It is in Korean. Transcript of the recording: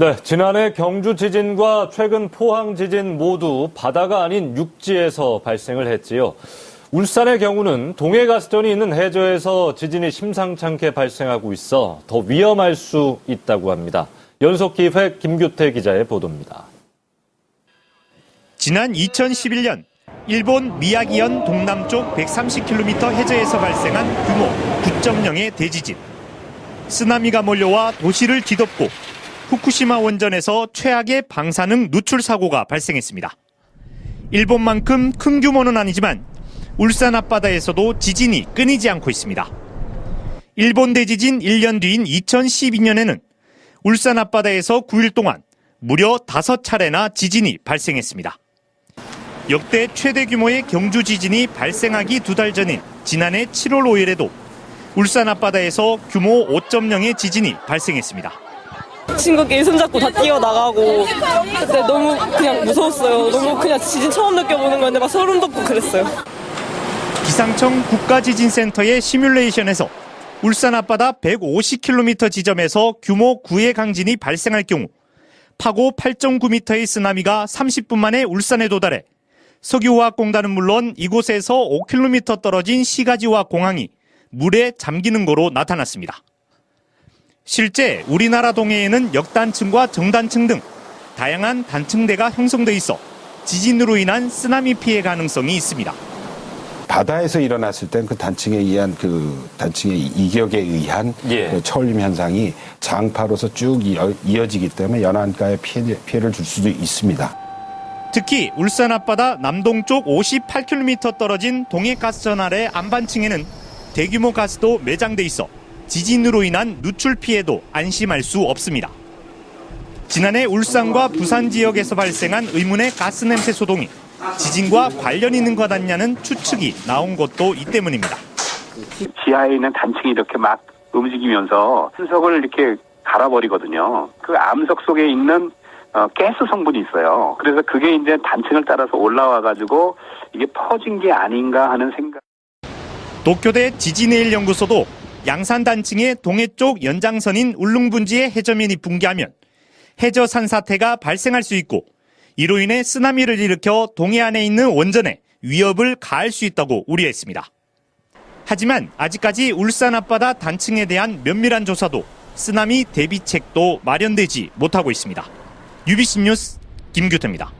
네, 지난해 경주 지진과 최근 포항 지진 모두 바다가 아닌 육지에서 발생을 했지요. 울산의 경우는 동해가스전이 있는 해저에서 지진이 심상찮게 발생하고 있어 더 위험할 수 있다고 합니다. 연속기획 김규태 기자의 보도입니다. 지난 2011년 일본 미야기현 동남쪽 130km 해저에서 발생한 규모 9.0의 대지진. 쓰나미가 몰려와 도시를 뒤덮고 후쿠시마 원전에서 최악의 방사능 누출 사고가 발생했습니다. 일본만큼 큰 규모는 아니지만 울산 앞바다에서도 지진이 끊이지 않고 있습니다. 일본 대지진 1년 뒤인 2012년에는 울산 앞바다에서 9일 동안 무려 5차례나 지진이 발생했습니다. 역대 최대 규모의 경주 지진이 발생하기 2달 전인 지난해 7월 5일에도 울산 앞바다에서 규모 5.0의 지진이 발생했습니다. 친구끼리 손잡고 다 뛰어나가고 그때 너무 그냥 무서웠어요. 너무 그냥 지진 처음 느껴보는 건데 막 소름 돋고 그랬어요. 기상청 국가지진센터의 시뮬레이션에서 울산 앞바다 150km 지점에서 규모 9의 강진이 발생할 경우 파고 8.9m의 쓰나미가 30분 만에 울산에 도달해 석유화학공단은 물론 이곳에서 5km 떨어진 시가지화공항이 물에 잠기는 거로 나타났습니다. 실제 우리나라 동해에는 역단층과 정단층 등 다양한 단층대가 형성돼 있어 지진으로 인한 쓰나미 피해 가능성이 있습니다. 바다에서 일어났을 땐 그 단층에 의한 단층의 이격에 의한 그 쳐올림 현상이 장파로서 쭉 이어지기 때문에 연안가에 피해를 줄 수도 있습니다. 특히 울산 앞바다 남동쪽 58km 떨어진 동해가스전 아래 안반층에는 대규모 가스도 매장돼 있어 지진으로 인한 누출 피해도 안심할 수 없습니다. 지난해 울산과 부산 지역에서 발생한 의문의 가스 냄새 소동이 지진과 관련 있는 것 아니냐는 추측이 나온 것도 이 때문입니다. 지하에 있는 단층이 이렇게 막 움직이면서 암석을 이렇게 갈아버리거든요. 그 암석 속에 있는 가스 성분이 있어요. 그래서 그게 이제 단층을 따라서 올라와가지고 이게 퍼진 게 아닌가 하는 생각. 도쿄대 지진해일 연구소도 양산 단층의 동해 쪽 연장선인 울릉분지의 해저면이 붕괴하면 해저 산사태가 발생할 수 있고 이로 인해 쓰나미를 일으켜 동해 안에 있는 원전에 위협을 가할 수 있다고 우려했습니다. 하지만 아직까지 울산 앞바다 단층에 대한 면밀한 조사도 쓰나미 대비책도 마련되지 못하고 있습니다. UBC 뉴스 김규태입니다.